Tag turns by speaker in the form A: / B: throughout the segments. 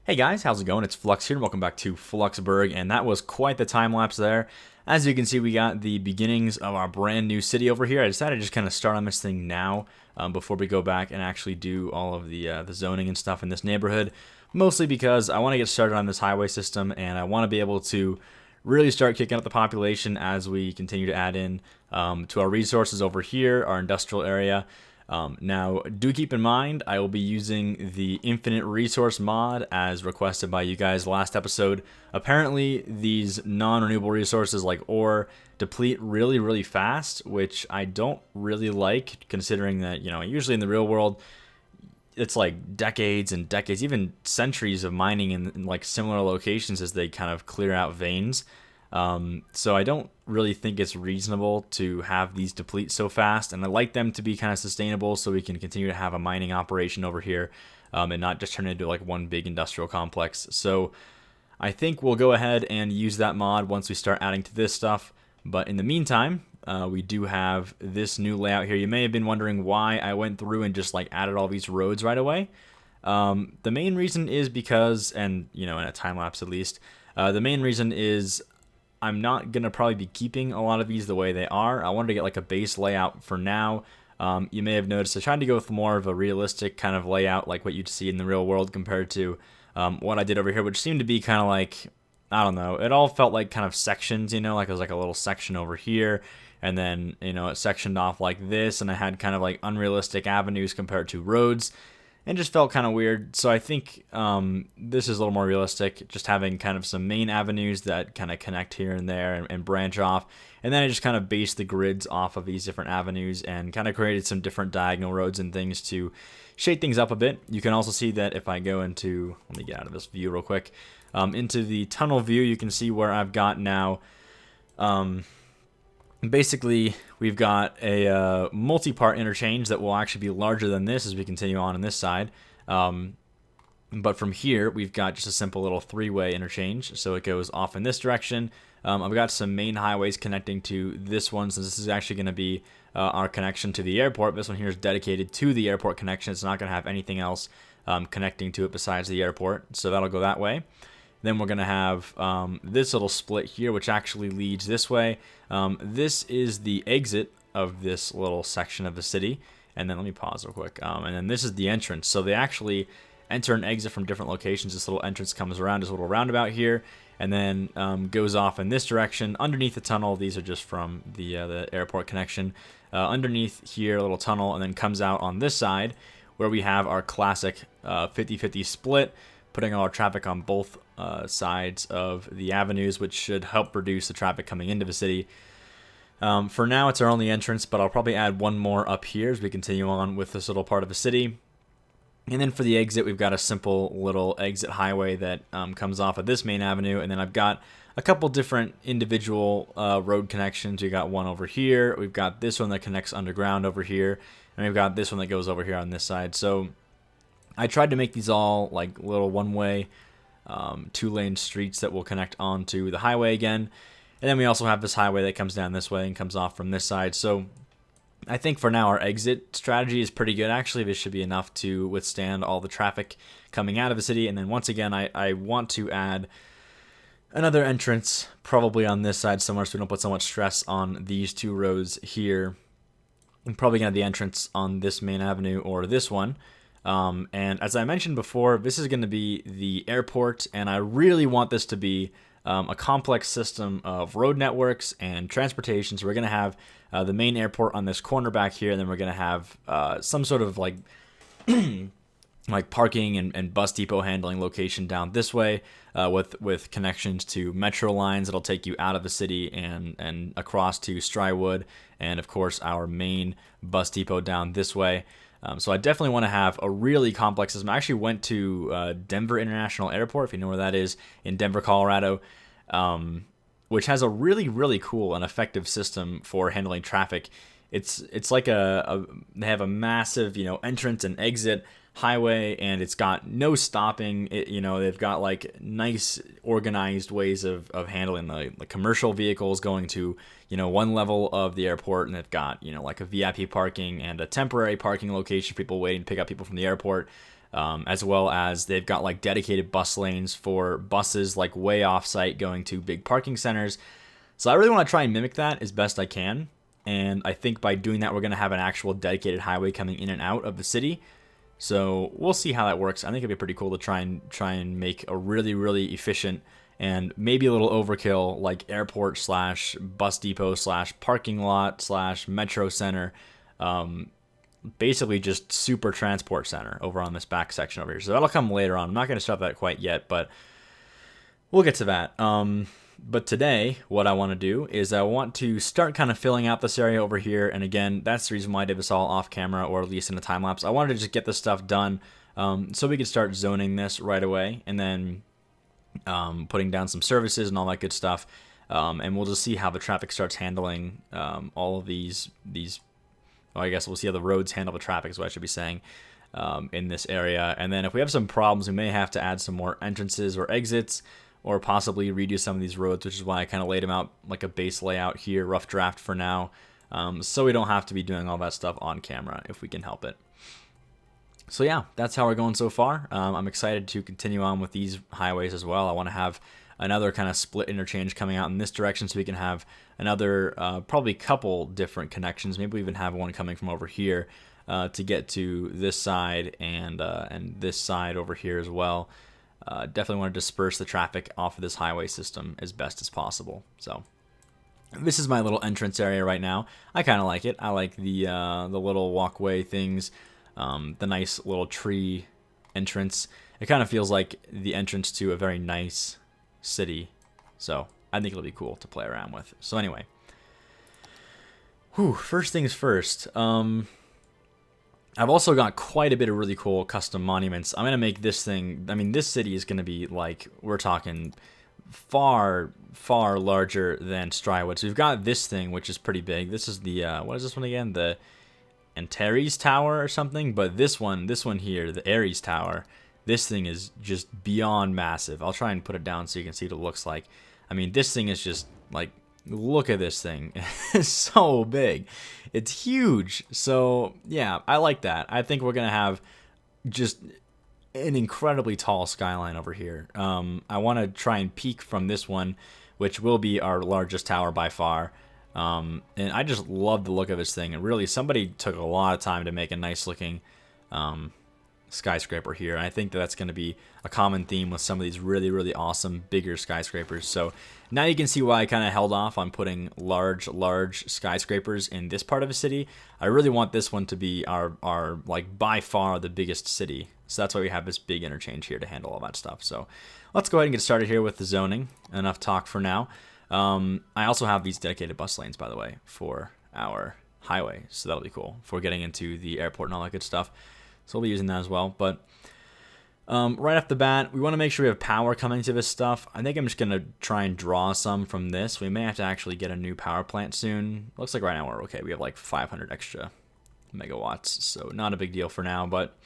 A: Hey guys, how's it going? It's Flux here, and welcome back to Fluxburgh, and that was quite the time lapse there. As you can see, we got the beginnings of our brand new city over here. I decided to just kind of start on this thing now before we go back and actually do all of the zoning and stuff in this neighborhood, mostly because I want to get started on this highway system, and I want to be able to really start kicking up the population as we continue to add in to our resources over here, our industrial area. Now, do keep in mind, I will be using the infinite resource mod as requested by you guys last episode. Apparently, these non-renewable resources like ore deplete really, really fast, which I don't really like, considering that, usually in the real world, it's like decades and decades, even centuries of mining in like similar locations as they kind of clear out veins. So I don't really think it's reasonable to have these deplete so fast, and I like them to be kind of sustainable so we can continue to have a mining operation over here and not just turn it into like one big industrial complex. So I think we'll go ahead and use that mod once we start adding to this stuff. But in the meantime, we do have this new layout here. You may have been wondering why I went through and just like added all these roads right away. The main reason is because, and in a time lapse at least, the main reason is I'm not going to probably be keeping a lot of these the way they are. I wanted to get like a base layout for now. You may have noticed I tried to go with more of a realistic kind of layout like what you'd see in the real world compared to what I did over here, which seemed to be kind of like, I don't know, it all felt like kind of sections, like it was like a little section over here, and then, it sectioned off like this, and I had kind of like unrealistic avenues compared to roads. And just felt kind of weird. So I think this is a little more realistic, just having kind of some main avenues that kind of connect here and there and branch off. And then I just kind of based the grids off of these different avenues and kind of created some different diagonal roads and things to shade things up a bit. You can also see that if I go into, let me get out of this view real quick, into the tunnel view, you can see where I've got now, basically, we've got a multi-part interchange that will actually be larger than this as we continue on this side. But from here, we've got just a simple little three-way interchange. So it goes off in this direction. I've got some main highways connecting to this one, since this is actually going to be our connection to the airport. This one here is dedicated to the airport connection. It's not going to have anything else connecting to it besides the airport. So that'll go that way. Then we're going to have this little split here, which actually leads this way. This is the exit of this little section of the city. And then let me pause real quick. And then this is the entrance. So they actually enter and exit from different locations. This little entrance comes around this little roundabout here, and then goes off in this direction. Underneath the tunnel, these are just from the airport connection. Underneath here, a little tunnel, and then comes out on this side, where we have our classic 50-50 split, putting all our traffic on both sides of the avenues, which should help reduce the traffic coming into the city. For now, it's our only entrance, but I'll probably add one more up here as we continue on with this little part of the city. And then for the exit, we've got a simple little exit highway that comes off of this main avenue, and then I've got a couple different individual road connections. We've got one over here, we've got this one that connects underground over here, and we've got this one that goes over here on this side. So I tried to make these all like little one-way, two-lane streets that will connect onto the highway again. And then we also have this highway that comes down this way and comes off from this side. So I think for now our exit strategy is pretty good. Actually, this should be enough to withstand all the traffic coming out of the city. And then once again, I want to add another entrance probably on this side somewhere so we don't put so much stress on these two roads here. I'm probably going to have the entrance on this main avenue or this one. And as I mentioned before, this is going to be the airport, and I really want this to be a complex system of road networks and transportation. So we're going to have the main airport on this corner back here, and then we're going to have some sort of like like parking and bus depot handling location down this way with connections to metro lines that'll take you out of the city and across to Strywood, and of course our main bus depot down this way. So I definitely want to have a really complex system. I actually went to Denver International Airport, if you know where that is, in Denver, Colorado, which has a really, really cool and effective system for handling traffic. It's like they have a massive, entrance and exit highway, and it's got no stopping. They've got like nice organized ways of handling the commercial vehicles going to one level of the airport, and they've got like a VIP parking and a temporary parking location for people waiting to pick up people from the airport. as well as they've got like dedicated bus lanes for buses like way off site going to big parking centers. So I really want to try and mimic that as best I can. And I think by doing that, we're going to have an actual dedicated highway coming in and out of the city. So we'll see how that works. I think it'd be pretty cool to try and make a really, really efficient and maybe a little overkill like airport slash bus depot slash parking lot slash metro center. Basically just super transport center over on this back section over here. So that'll come later on. I'm not going to start that quite yet, but we'll get to that. But today, what I want to do is I want to start kind of filling out this area over here. And again, that's the reason why I did this all off camera, or at least in a time lapse. I wanted to just get this stuff done so we could start zoning this right away, and then putting down some services and all that good stuff. And we'll just see how the traffic starts handling all of these. Well, I guess we'll see how the roads handle the traffic, is what I should be saying, in this area. And then if we have some problems, we may have to add some more entrances or exits, or possibly redo some of these roads, which is why I kind of laid them out like a base layout here, rough draft for now, so we don't have to be doing all that stuff on camera if we can help it. So yeah, that's how we're going so far. I'm excited to continue on with these highways as well. I want to have another kind of split interchange coming out in this direction, so we can have another probably couple different connections. Maybe we even have one coming from over here to get to this side and this side over here as well. Definitely want to disperse the traffic off of this highway system as best as possible. So this is my little entrance area right now. I kind of like it. I like the little walkway things, the nice little tree entrance. It kind of feels like the entrance to a very nice city. So I think it'll be cool to play around with. So anyway, first things first. I've also got quite a bit of really cool custom monuments. I'm going to make this thing, I mean, this city is going to be like, we're talking far, far larger than Strywoods. We've got this thing, which is pretty big. This is the, what is this one again? The Antares Tower or something? But this one here, the Ares Tower, this thing is just beyond massive. I'll try and put it down so you can see what it looks like. I mean, this thing is just like, look at this thing. It's so big. It's huge. So yeah, I like that. I think we're gonna have just an incredibly tall skyline over here. I want to try and peek from this one, which will be our largest tower by far. And I just love the look of this thing. And really, somebody took a lot of time to make a nice looking skyscraper here. And I think that's going to be a common theme with some of these really, really awesome bigger skyscrapers. So now you can see why I kind of held off on putting large skyscrapers in this part of the city. I really want this one to be our like by far the biggest city. So that's why we have this big interchange here to handle all that stuff. So let's go ahead and get started here with the zoning. Enough talk for now. I also have these dedicated bus lanes, by the way, for our highway. So that'll be cool for getting into the airport and all that good stuff. So we'll be using that as well. But right off the bat, we want to make sure we have power coming to this stuff. I think I'm just going to try and draw some from this. We may have to actually get a new power plant soon. Looks like right now we're okay. We have like 500 extra megawatts. So not a big deal for now. But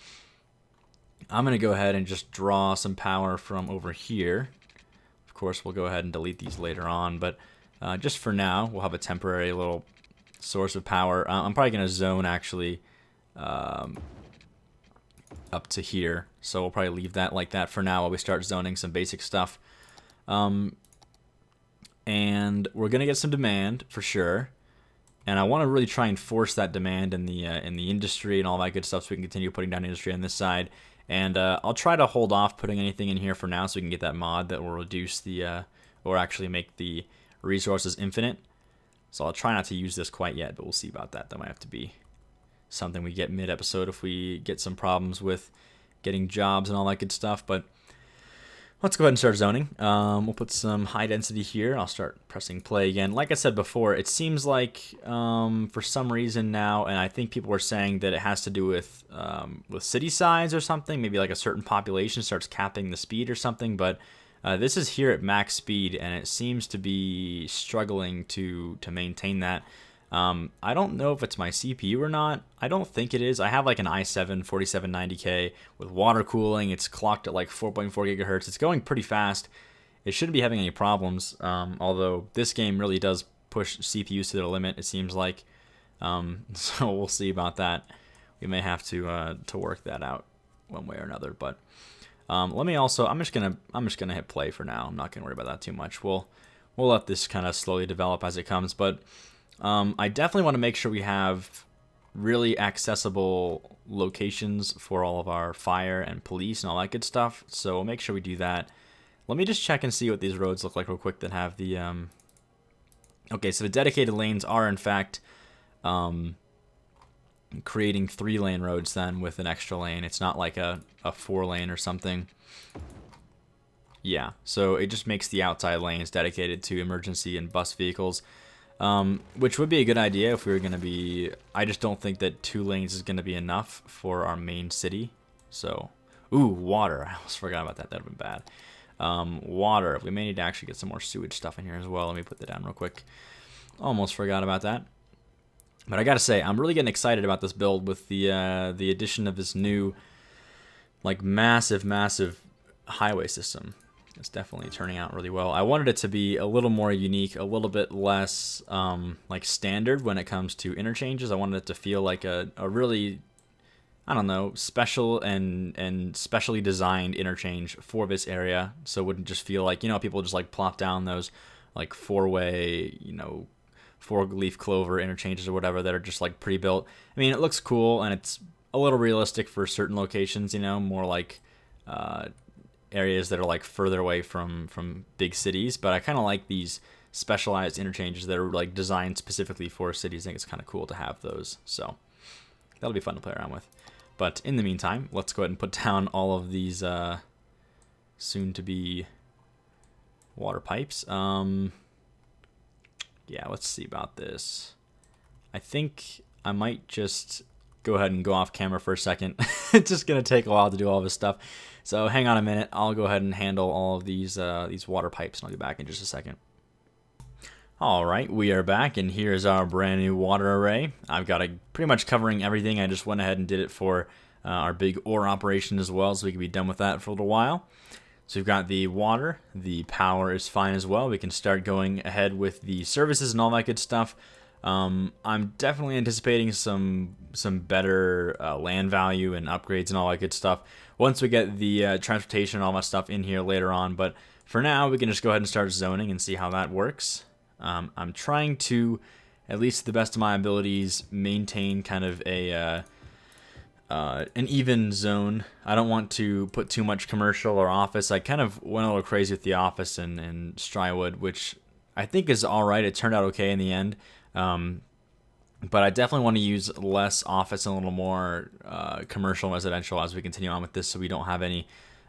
A: I'm going to go ahead and just draw some power from over here. Of course, we'll go ahead and delete these later on. But just for now, we'll have a temporary little source of power. I'm probably going to zone actually up to here, so we'll probably leave that like that for now while we start zoning some basic stuff. And we're gonna get some demand for sure, and I want to really try and force that demand in the industry and all that good stuff, so we can continue putting down industry on this side. And I'll try to hold off putting anything in here for now, so we can get that mod that will reduce the or actually make the resources infinite. So I'll try not to use this quite yet, but we'll see about that. That might have to be something we get mid-episode if we get some problems with getting jobs and all that good stuff. But let's go ahead and start zoning. We'll put some high density here. I'll start pressing play again. Like I said before, it seems like for some reason now, and I think people were saying that it has to do with city size or something, maybe like a certain population starts capping the speed or something, but this is here at max speed, and it seems to be struggling to maintain that. I don't know if it's my CPU or not. I don't think it is. I have like an i7 4790K with water cooling. It's clocked at like 4.4 gigahertz. It's going pretty fast. It shouldn't be having any problems, although this game really does push CPUs to their limit, it seems like. So we'll see about that. We may have to work that out one way or another. But let me also, I'm just gonna hit play for now. I'm not gonna worry about that too much. We'll let this kind of slowly develop as it comes. But I definitely want to make sure we have really accessible locations for all of our fire and police and all that good stuff. So we'll make sure we do that. Let me just check and see what these roads look like real quick that have the okay, so the dedicated lanes are in fact creating 3-lane roads then with an extra lane. It's not like a 4-lane or something. Yeah, so it just makes the outside lanes dedicated to emergency and bus vehicles. Which would be a good idea if we were going to be... I just don't think that 2 lanes is going to be enough for our main city. So, ooh, water. I almost forgot about that. That would have been bad. Water. We may need to actually get some more sewage stuff in here as well. Let me put that down real quick. Almost forgot about that. But I got to say, I'm really getting excited about this build with the addition of this new, like, massive highway system. It's definitely turning out really well. I wanted it to be a little more unique, a little bit less like standard when it comes to interchanges. I wanted it to feel like a really, I don't know, special and specially designed interchange for this area. So it wouldn't just feel like, you know, people just like plop down those like 4-way, you know, 4-leaf clover interchanges or whatever that are just like pre-built. I mean, it looks cool and it's a little realistic for certain locations, you know, more like areas that are like further away from big cities, but I kind of like these specialized interchanges that are like designed specifically for cities. I think it's kind of cool to have those, so that'll be fun to play around with. But in the meantime, let's go ahead and put down all of these soon to be water pipes. Yeah, let's see about this. I think I might just go ahead and go off camera for a second. It's just gonna take a while to do all this stuff. So hang on a minute. I'll go ahead and handle all of these water pipes, and I'll be back in just a second. All right, we are back, and here's our brand new water array. I've got it pretty much covering everything. I just went ahead and did it for our big ore operation as well, so we can be done with that for a little while. So we've got the water. The power is fine as well. We can start going ahead with the services and all that good stuff. I'm definitely anticipating some better land value and upgrades and all that good stuff once we get the transportation and all that stuff in here later on. But for now, we can just go ahead and start zoning and see how that works. I'm trying to, at least to the best of my abilities, maintain kind of a an even zone. I don't want to put too much commercial or office. I kind of went a little crazy with the office and Strywood, which I think is all right. It turned out okay in the end. But I definitely want to use less office and a little more commercial and residential as we continue on with this, so we don't have any,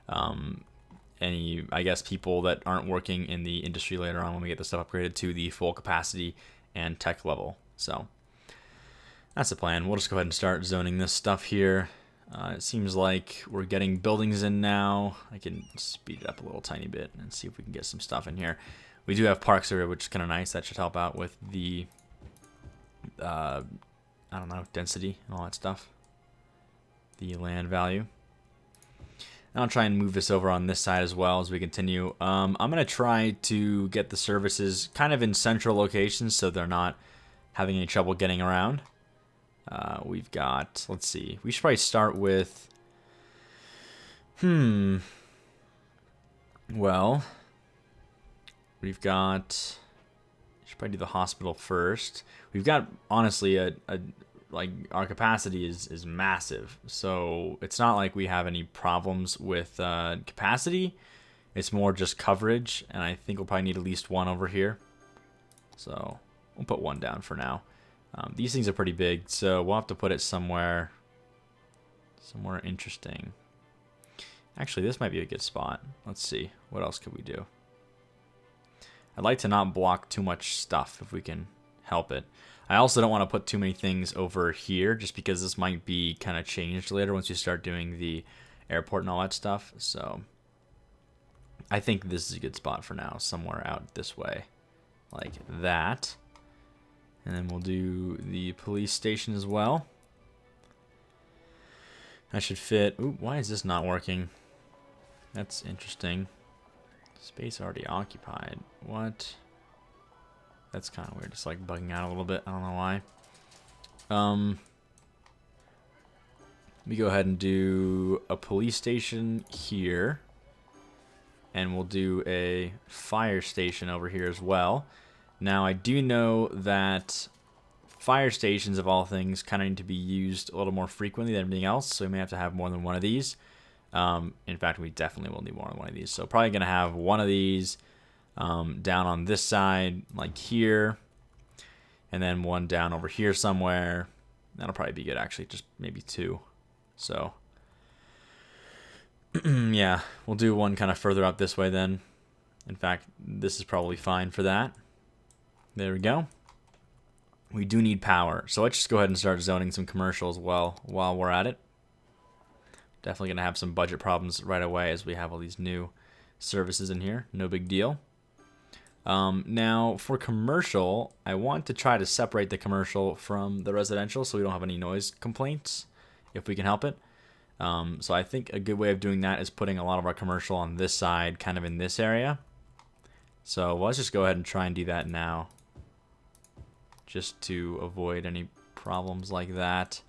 A: I guess, people that aren't working in the industry later on when we get the stuff upgraded to the full capacity and tech level. So that's the plan. We'll just go ahead and start zoning this stuff here. It seems like we're getting buildings in now. I can speed it up a little tiny bit and see if we can get some stuff in here. We do have parks area, which is kind of nice. That should help out with the I don't know, density and all that stuff, the land value. And I'll try and move this over on this side as well as we continue. I'm going to try to get the services kind of in central locations so they're not having any trouble getting around. We've got, let's see, we should probably start with, well, we've got, should probably do the hospital first. We've got, honestly, like our capacity is massive, so it's not like we have any problems with capacity. It's more just coverage, and I think we'll probably need at least one over here. So we'll put one down for now. These things are pretty big, so we'll have to put it somewhere interesting. Actually, this might be a good spot. Let's see, what else could we do? I'd like to not block too much stuff if we can help it. I also don't want to put too many things over here just because this might be kind of changed later once you start doing the airport and all that stuff. So I think this is a good spot for now, somewhere out this way like that. And then we'll do the police station as well. That should fit. Ooh, why is this not working? That's interesting. Space already occupied. What? That's kind of weird. Just like bugging out a little bit. I don't know why. Let me go ahead and do a police station here. And we'll do a fire station over here as well. Now, I do know that fire stations, of all things, kind of need to be used a little more frequently than everything else. So we may have to have more than one of these. In fact, we definitely will need more than one of these. So probably going to have one of these down on this side, like here. And then one down over here somewhere. That'll probably be good, actually. Just maybe two. So... yeah, we'll do one kind of further up this way then. In fact, this is probably fine for that. There we go. We do need power. So let's just go ahead and start zoning some commercial as well while we're at it. Definitely going to have some budget problems right away as we have all these new services in here. No big deal. Now, for commercial, I want to try to separate the commercial from the residential so we don't have any noise complaints, if we can help it. So I think a good way of doing that is putting a lot of our commercial on this side, kind of in this area. So let's just go ahead and try and do that now, just to avoid any problems like that.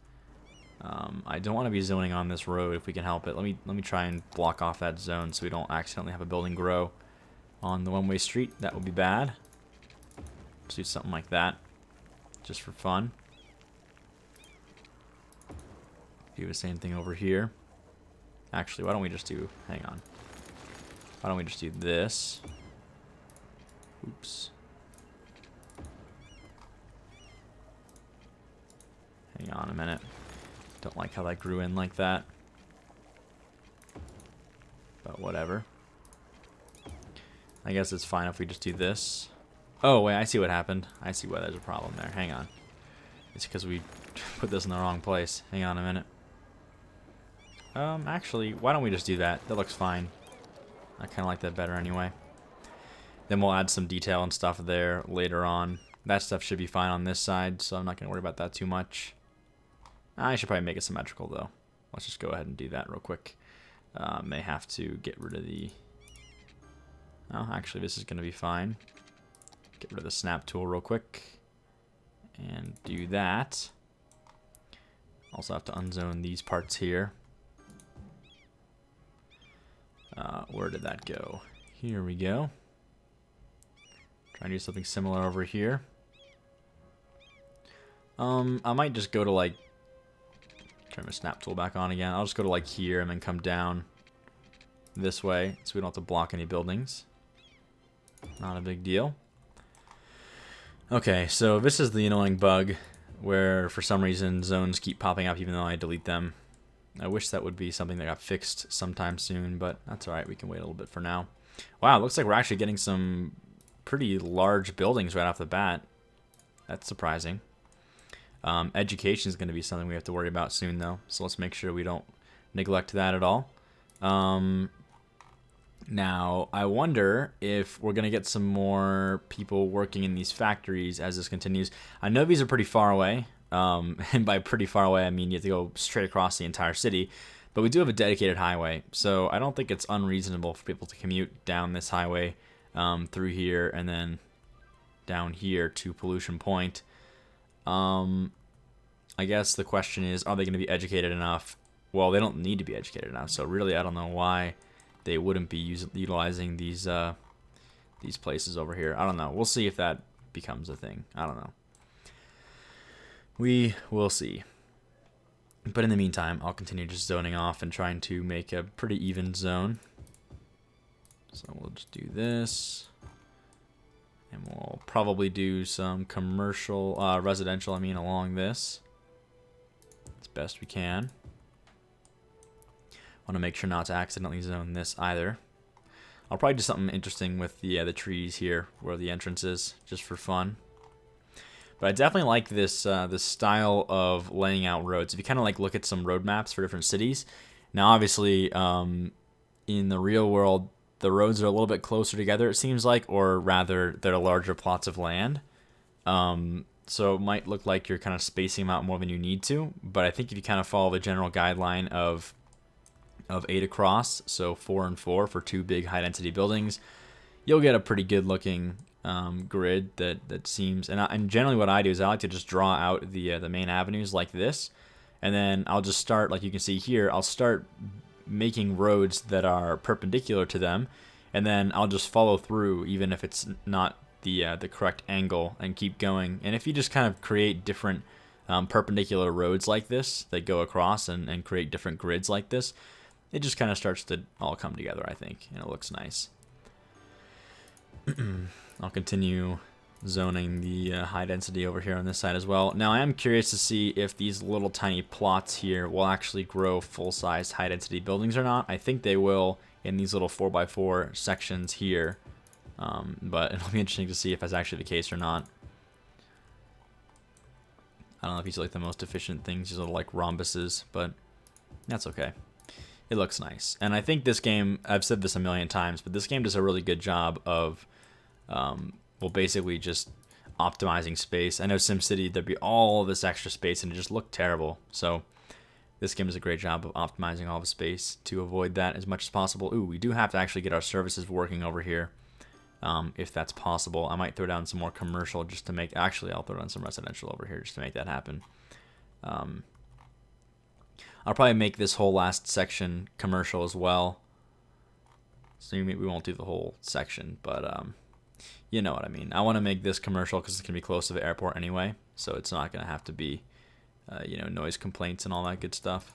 A: I don't want to be zoning on this road if we can help it. Let me try and block off that zone so we don't accidentally have a building grow on the one-way street. That would be bad. Let's do something like that, just for fun. Do the same thing over here. Actually, why don't we just do... hang on. Why don't we just do this? Oops. Hang on a minute. Don't like how that grew in like that. But whatever. I guess it's fine if we just do this. Oh, wait, I see what happened. I see why there's a problem there. Hang on. It's because we put this in the wrong place. Hang on a minute. Actually, why don't we just do that? That looks fine. I kind of like that better anyway. Then we'll add some detail and stuff there later on. That stuff should be fine on this side, so I'm not going to worry about that too much. I should probably make it symmetrical, though. Let's just go ahead and do that real quick. May have to get rid of the... oh, actually, this is going to be fine. Get rid of the snap tool real quick. And do that. Also have to unzone these parts here. Where did that go? Here we go. Try and do something similar over here. I might just go to like... turn my snap tool back on again. I'll just go to like here and then come down this way so we don't have to block any buildings. Not a big deal. Okay, so this is the annoying bug where for some reason zones keep popping up even though I delete them. I wish that would be something that got fixed sometime soon, but that's alright. We can wait a little bit for now. Wow, it looks like we're actually getting some pretty large buildings right off the bat. That's surprising. Education is going to be something we have to worry about soon, though. So let's make sure we don't neglect that at all. Now, I wonder if we're going to get some more people working in these factories as this continues. I know these are pretty far away. And by pretty far away, I mean you have to go straight across the entire city. But we do have a dedicated highway, so I don't think it's unreasonable for people to commute down this highway through here and then down here to Pollution Point. I guess the question is, are they going to be educated enough? Well, they don't need to be educated enough, so really I don't know why they wouldn't be utilizing these places over here. I don't know. We'll see if that becomes a thing. I don't know. We will see. But in the meantime, I'll continue just zoning off and trying to make a pretty even zone. So we'll just do this. And we'll probably do some commercial, residential, along this. As best we can. Want to make sure not to accidentally zone this either. I'll probably do something interesting with the trees here where the entrance is, just for fun. But I definitely like this this style of laying out roads. If you kind of like look at some road maps for different cities, now obviously in the real world the roads are a little bit closer together, it seems like, or rather they're larger plots of land. So it might look like you're kind of spacing them out more than you need to. But I think if you kind of follow the general guideline of 8 across, so 4 and 4 for 2 big high density buildings, you'll get a pretty good looking grid that seems, and generally what I do is I like to just draw out the main avenues like this, And then I'll just start, like you can see here, I'll start making roads that are perpendicular to them, and then I'll just follow through even if it's not the correct angle, and keep going. And if you just kind of create different perpendicular roads like this that go across and create different grids like this, it just kind of starts to all come together, I think, and it looks nice. I'll continue zoning the high density over here on this side as well. Now I am curious to see if these little tiny plots here will actually grow full-size high density buildings or not. I think they will in these little 4x4 sections here, but it'll be interesting to see if that's actually the case or not. I don't know if these are like the most efficient things, these little like rhombuses, but that's okay. It looks nice. And I think this game, I've said this a million times, but this game does a really good job of well, basically just optimizing space. I know SimCity, there'd be all this extra space and it just looked terrible. So this game does a great job of optimizing all the space to avoid that as much as possible. Ooh, we do have to actually get our services working over here, if that's possible. I might throw down some more commercial just to make, actually I'll throw down some residential over here just to make that happen. I'll probably make this whole last section commercial as well. So we won't do the whole section, but you know what I mean. I want to make this commercial because it's going to be close to the airport anyway, so it's not going to have to be, you know, noise complaints and all that good stuff.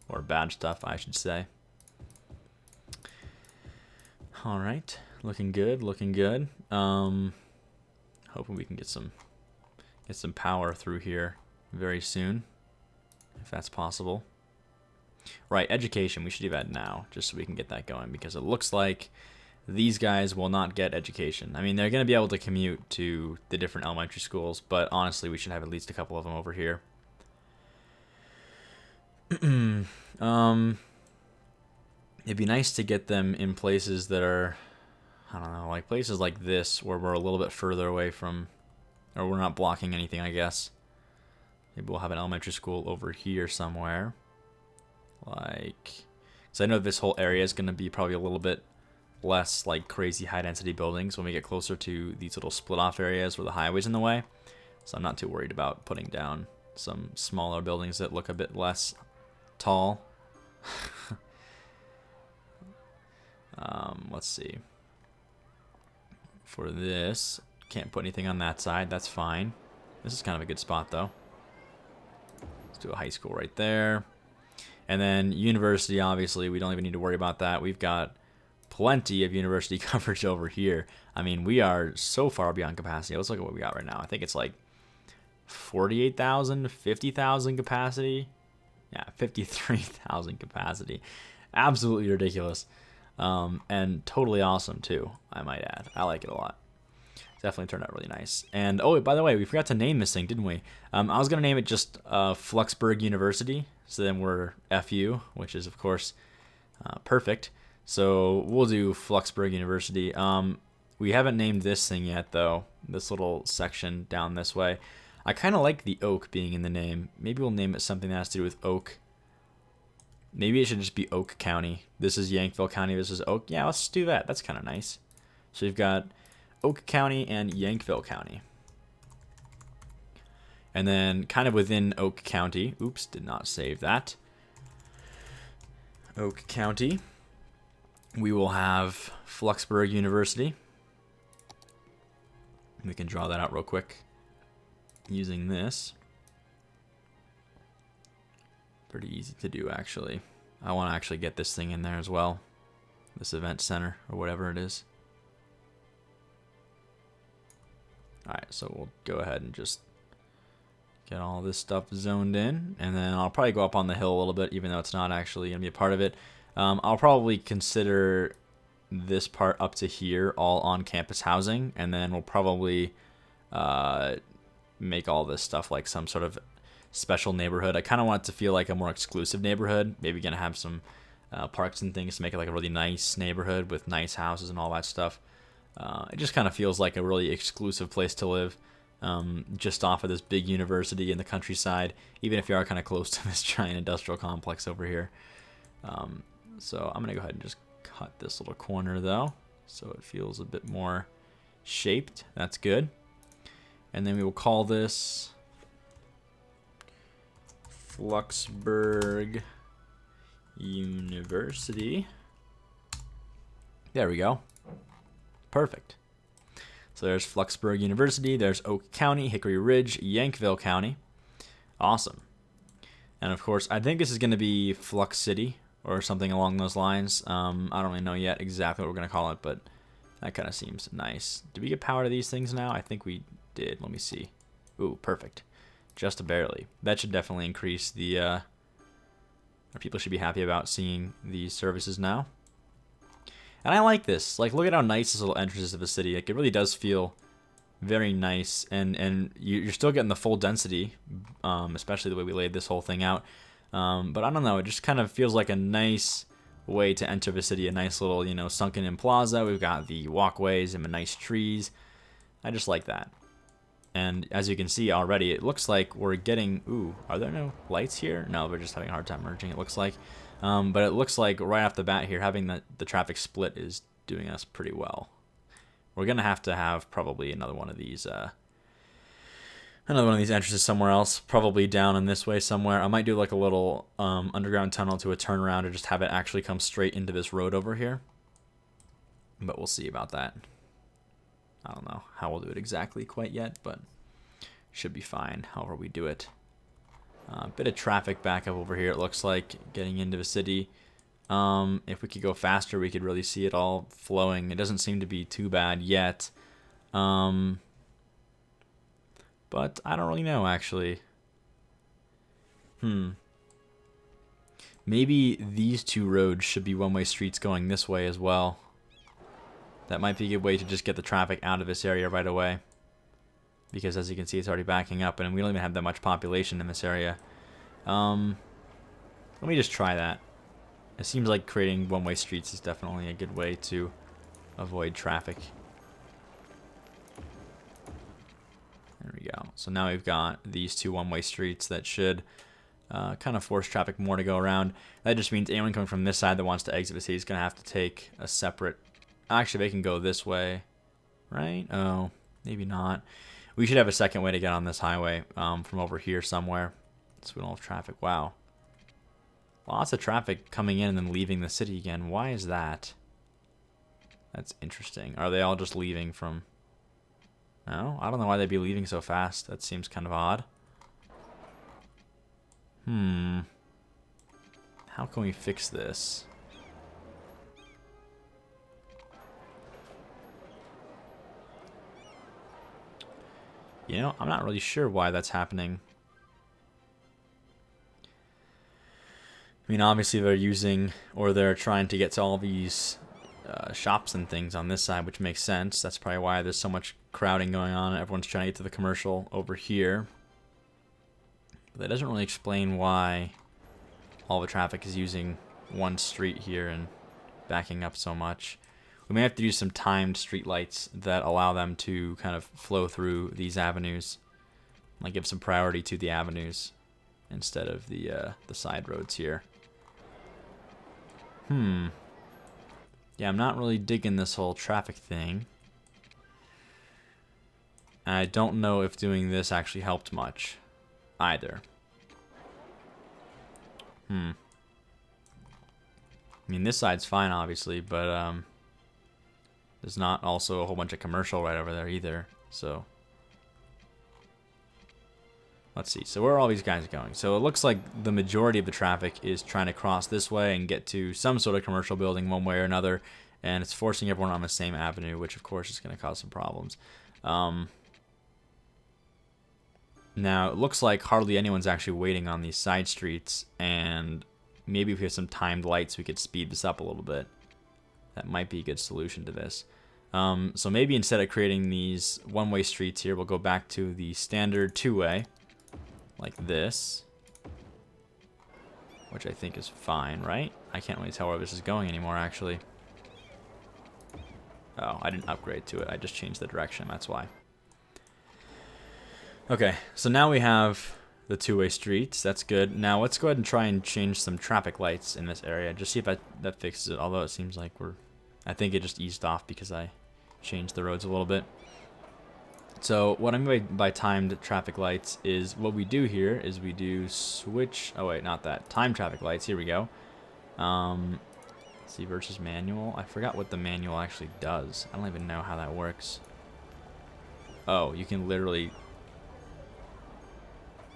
A: Or bad stuff, I should say. All right, looking good, looking good. Hoping we can get some power through here very soon, if that's possible. Right, education, we should do that now, just so we can get that going, because it looks like these guys will not get education. I mean, they're going to be able to commute to the different elementary schools, but honestly, we should have at least a couple of them over here. It'd be nice to get them in places that are, I don't know, like places like this, where we're a little bit further away from, or we're not blocking anything, I guess. Maybe we'll have an elementary school over here somewhere. Like, so I know this whole area is going to be probably a little bit less like crazy high density buildings when we get closer to these little split off areas where the highway's in the way. So I'm not too worried about putting down some smaller buildings that look a bit less tall. Let's see. For this, can't put anything on that side. That's fine. This is kind of a good spot though. Let's do a high school right there. And then university, obviously, we don't even need to worry about that. We've got plenty of university coverage over here. I mean, we are so far beyond capacity. Let's look at what we got right now. I think it's like 48,000, 50,000 capacity. Yeah, 53,000 capacity. Absolutely ridiculous. And totally awesome, too, I might add. I like it a lot. Definitely turned out really nice. And, oh, by the way, we forgot to name this thing, didn't we? I was going to name it just Fluxburgh University. So then we're FU, which is, of course, perfect. So we'll do Fluxburgh University. We haven't named this thing yet, though. This little section down this way. I kind of like the oak being in the name. Maybe we'll name it something that has to do with oak. Maybe it should just be Oak County. This is Yankville County. This is Oak. Yeah, let's do that. That's kind of nice. So we've got Oak County and Yankville County. And then kind of within Oak County. Oops, did not save that. Oak County. We will have Fluxburgh University. We can draw that out real quick using this. Pretty easy to do, actually. I want to actually get this thing in there as well. This event center, or whatever it is. Alright, so we'll go ahead and just get all this stuff zoned in. And then I'll probably go up on the hill a little bit, even though it's not actually going to be a part of it. I'll probably consider this part up to here all on-campus housing. And then we'll probably make all this stuff like some sort of special neighborhood. I kind of want it to feel like a more exclusive neighborhood. Maybe gonna have some parks and things to make it like a really nice neighborhood with nice houses and all that stuff. It just kind of feels like a really exclusive place to live, just off of this big university in the countryside, even if you are kind of close to this giant industrial complex over here. So I'm gonna go ahead and just cut this little corner though, so it feels a bit more shaped. That's good. And then we will call this Fluxburgh University. There we go. Perfect. So there's Fluxburgh University, there's Oak County, Hickory Ridge, Yankville County. Awesome. And of course, I think this is going to be Flux City or something along those lines. I don't really know yet exactly what we're going to call it, but that kind of seems nice. Did we get power to these things now? I think we did. Let me see. Ooh, perfect. Just barely. That should definitely increase the... Our people should be happy about seeing these services now. And I like this. Like, look at how nice this little entrance is to the city. Like, it really does feel very nice. And you're still getting the full density, especially the way we laid this whole thing out. But I don't know. It just kind of feels like a nice way to enter the city. A nice little, you know, sunken-in plaza. We've got the walkways and the nice trees. I just like that. And as you can see already, it looks like we're getting... Ooh, are there no lights here? No, we're just having a hard time merging, it looks like. But it looks like right off the bat here, having the traffic split is doing us pretty well. We're going to have probably another one of these entrances somewhere else, probably down in this way somewhere. I might do like a little underground tunnel to a turnaround or just have it actually come straight into this road over here. But we'll see about that. I don't know how we'll do it exactly quite yet, but should be fine however we do it. Bit of traffic back up over here, it looks like, getting into the city. If we could go faster, we could really see it all flowing. It doesn't seem to be too bad yet. But I don't really know, actually. Maybe these two roads should be one-way streets going this way as well. That might be a good way to just get the traffic out of this area right away. Because as you can see, it's already backing up, and we don't even have that much population in this area. Let me just try that. It seems like creating one-way streets is definitely a good way to avoid traffic. There we go. So now we've got these two one-way streets that should kind of force traffic more to go around. That just means anyone coming from this side that wants to exit the city is going to have to take a separate... Actually, they can go this way, right? Oh, maybe not. We should have a second way to get on this highway from over here somewhere. So we don't have traffic. Wow. Lots of traffic coming in and then leaving the city again. Why is that? That's interesting. Are they all just leaving from... No? I don't know why they'd be leaving so fast. That seems kind of odd. How can we fix this? You know, I'm not really sure why that's happening. I mean, obviously they're using, or they're trying to get to all these shops and things on this side, which makes sense. That's probably why there's so much crowding going on. Everyone's trying to get to the commercial over here. But that doesn't really explain why all the traffic is using one street here and backing up so much. We may have to use some timed street lights that allow them to kind of flow through these avenues. Like give some priority to the avenues instead of the side roads here. Yeah, I'm not really digging this whole traffic thing. I don't know if doing this actually helped much either. I mean, this side's fine, obviously, but there's not also a whole bunch of commercial right over there either, so... Let's see, so where are all these guys going? So it looks like the majority of the traffic is trying to cross this way and get to some sort of commercial building one way or another, and it's forcing everyone on the same avenue, which of course is going to cause some problems. Now, it looks like hardly anyone's actually waiting on these side streets, and maybe if we have some timed lights, we could speed this up a little bit. That might be a good solution to this. So maybe instead of creating these one-way streets here, we'll go back to the standard two-way, like this, which I think is fine, right? I can't really tell where this is going anymore, actually. Oh, I didn't upgrade to it. I just changed the direction, that's why. Okay, so now we have the two-way streets. That's good. Now let's go ahead and try and change some traffic lights in this area. Just see if that fixes it, although it seems like I think it just eased off because I changed the roads a little bit. So what I mean by timed traffic lights is what we do here is we do switch. Oh wait, not that. Time traffic lights. Here we go. See versus manual. I forgot what the manual actually does. I don't even know how that works. Oh, you can literally.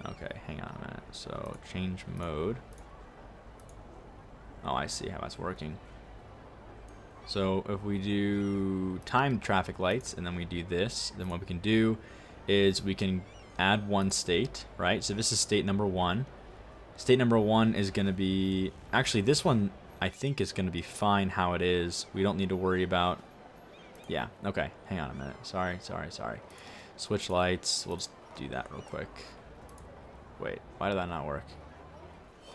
A: Okay, hang on a minute. So change mode. Oh, I see how that's working. So if we do timed traffic lights and then we do this, then what we can do is we can add one state, right? So this is state number 1. State number 1 is going to be, actually this one I think is going to be fine how it is. We don't need to worry about, yeah, okay, hang on a minute. Sorry. Switch lights, we'll just do that real quick. Wait, why did that not work?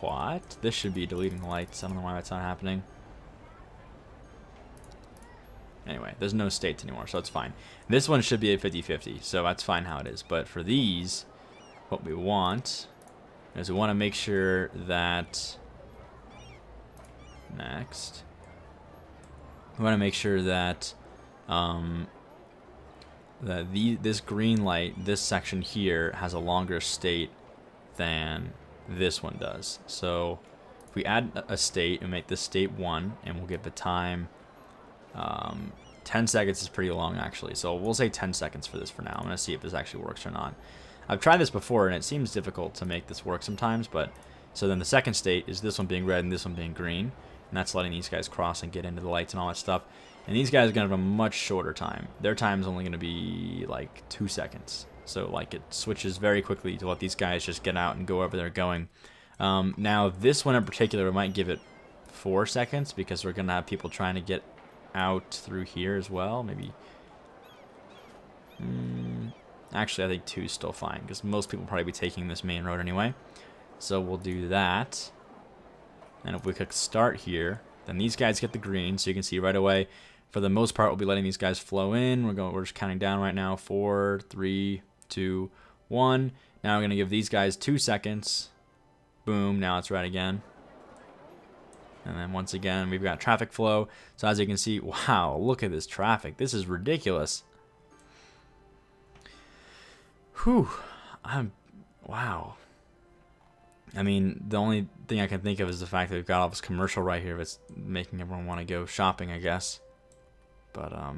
A: What? This should be deleting lights. I don't know why that's not happening. Anyway, there's no states anymore, so it's fine. This one should be a 50-50, so that's fine how it is. But for these, what we want is we want to make sure that... Next. We want to make sure that this green light, this section here, has a longer state than this one does. So if we add a state and make this state 1, and we'll give the time... 10 seconds is pretty long actually, so we'll say 10 seconds for this for now. I'm going to see if this actually works or not. I've tried this before and it seems difficult to make this work sometimes, but so then the second state is this one being red and this one being green, and that's letting these guys cross and get into the lights and all that stuff. And these guys are going to have a much shorter time. Their time is only going to be like 2 seconds, so like it switches very quickly to let these guys just get out and go wherever they're going. Now this one in particular, we might give it 4 seconds because we're going to have people trying to get out through here as well. Maybe actually I think 2 is still fine because most people will probably be taking this main road anyway, so we'll do that. And if we click start here, then these guys get the green, so you can see right away for the most part we'll be letting these guys flow in. We're just counting down right now. 4, 3, 2, 1. Now we're gonna give these guys 2 seconds. Boom, now it's red again. And then once again, we've got traffic flow. So as you can see, wow, look at this traffic. This is ridiculous. Whew. Wow. I mean, the only thing I can think of is the fact that we've got all this commercial right here that's making everyone want to go shopping, I guess. But, I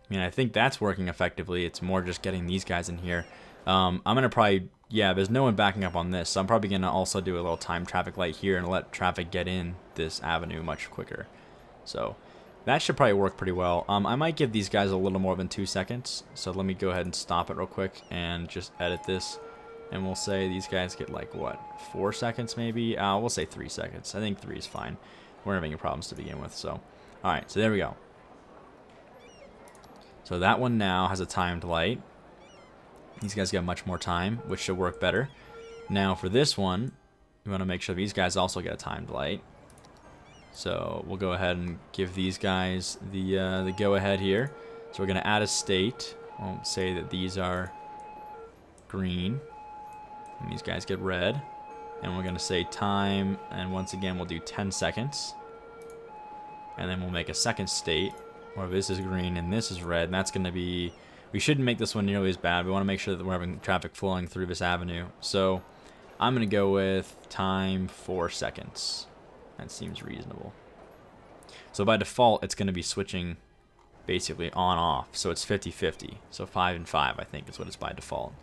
A: mean, I think that's working effectively. It's more just getting these guys in here. I'm going to probably... Yeah, there's no one backing up on this, so I'm probably going to also do a little time traffic light here and let traffic get in this avenue much quicker. So that should probably work pretty well. I might give these guys a little more than 2 seconds, so let me go ahead and stop it real quick and just edit this. And we'll say these guys get like, what, 4 seconds maybe? We'll say 3 seconds. I think 3 is fine. We're having problems to begin with, so. Alright, so there we go. So that one now has a timed light. These guys get much more time, which should work better. Now for this one, we want to make sure these guys also get a timed light. So we'll go ahead and give these guys the go-ahead here. So we're going to add a state. We'll say that these are green, and these guys get red. And we're going to say time, and once again we'll do 10 seconds. And then we'll make a second state, where this is green and this is red, and that's going to be... We shouldn't make this one nearly as bad. We want to make sure that we're having traffic flowing through this avenue. So I'm going to go with time 4 seconds. That seems reasonable. So by default, it's going to be switching basically on-off. So it's 50-50. So 5 and 5, I think, is what it's by default.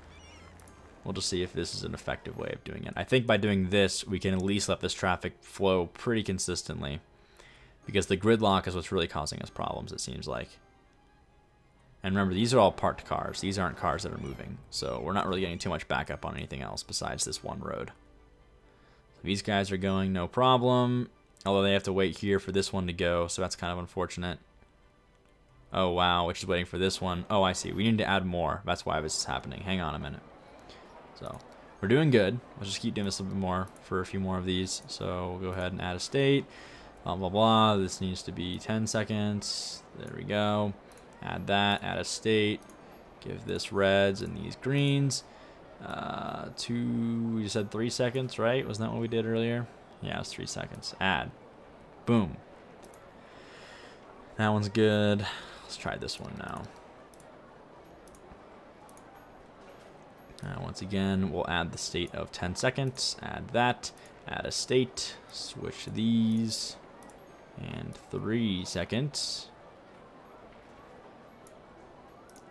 A: We'll just see if this is an effective way of doing it. I think by doing this, we can at least let this traffic flow pretty consistently. Because the gridlock is what's really causing us problems, it seems like. And remember, these are all parked cars. These aren't cars that are moving. So we're not really getting too much backup on anything else besides this one road. So these guys are going no problem. Although they have to wait here for this one to go. So that's kind of unfortunate. Oh, wow. Which is waiting for this one. Oh, I see. We need to add more. That's why this is happening. Hang on a minute. So we're doing good. Let's just keep doing this a little bit more for a few more of these. So we'll go ahead and add a state. Blah, blah, blah. This needs to be 10 seconds. There we go. Add that, add a state, give this reds and these greens. We said 3 seconds, right? Wasn't that what we did earlier? Yeah, it was 3 seconds. Add. Boom. That one's good. Let's try this one now. Once again, we'll add the state of 10 seconds, add that, add a state, switch these, and 3 seconds,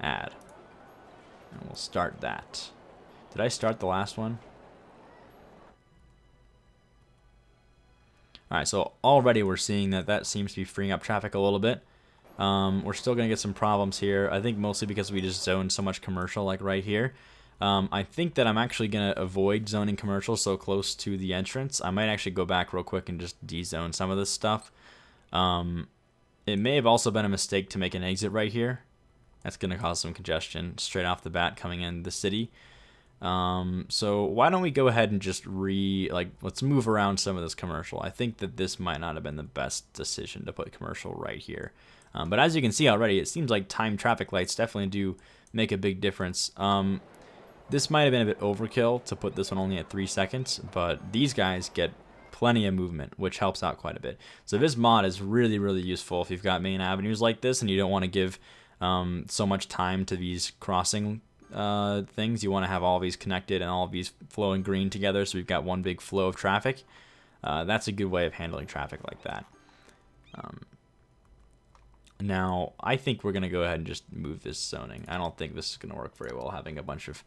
A: add, and we'll start that. Did I start the last one? Alright, so already we're seeing that seems to be freeing up traffic a little bit. We're still going to get some problems here, I think mostly because we just zoned so much commercial like right here. I think that I'm actually going to avoid zoning commercial so close to the entrance. I might actually go back real quick and just de-zone some of this stuff. It may have also been a mistake to make an exit right here. That's going to cause some congestion straight off the bat coming in the city. So why don't we go ahead and just let's move around some of this commercial. I think that this might not have been the best decision to put commercial right here. But as you can see already, it seems like timed traffic lights definitely do make a big difference. This might have been a bit overkill to put this one only at 3 seconds, but these guys get plenty of movement, which helps out quite a bit. So this mod is really, really useful if you've got main avenues like this and you don't want to give so much time to these crossing things. You want to have all these connected and all of these flowing green together, so we've got one big flow of traffic. That's a good way of handling traffic like that. Now, I think we're going to go ahead and just move this zoning. I don't think this is going to work very well, having a bunch of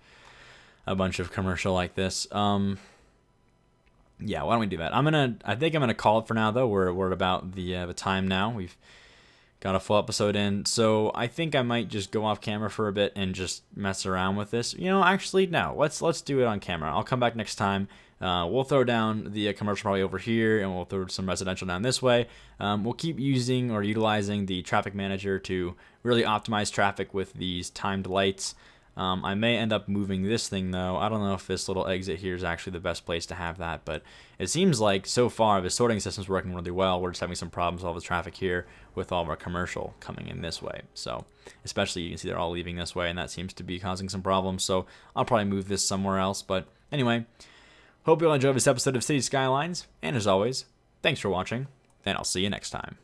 A: commercial like this. Yeah, why don't we do that? I think I'm gonna call it for now, though. We're at about the time now. We've got a full episode in, so I think I might just go off camera for a bit and just mess around with this. You know, actually, no. Let's do it on camera. I'll come back next time. We'll throw down the commercial probably over here, and we'll throw some residential down this way. We'll keep using or utilizing the traffic manager to really optimize traffic with these timed lights. I may end up moving this thing, though. I don't know if this little exit here is actually the best place to have that, but it seems like so far the sorting system's working really well. We're just having some problems with all the traffic here with all of our commercial coming in this way. So especially you can see they're all leaving this way, and that seems to be causing some problems. So I'll probably move this somewhere else. But anyway, hope you all enjoyed this episode of City Skylines. And as always, thanks for watching, and I'll see you next time.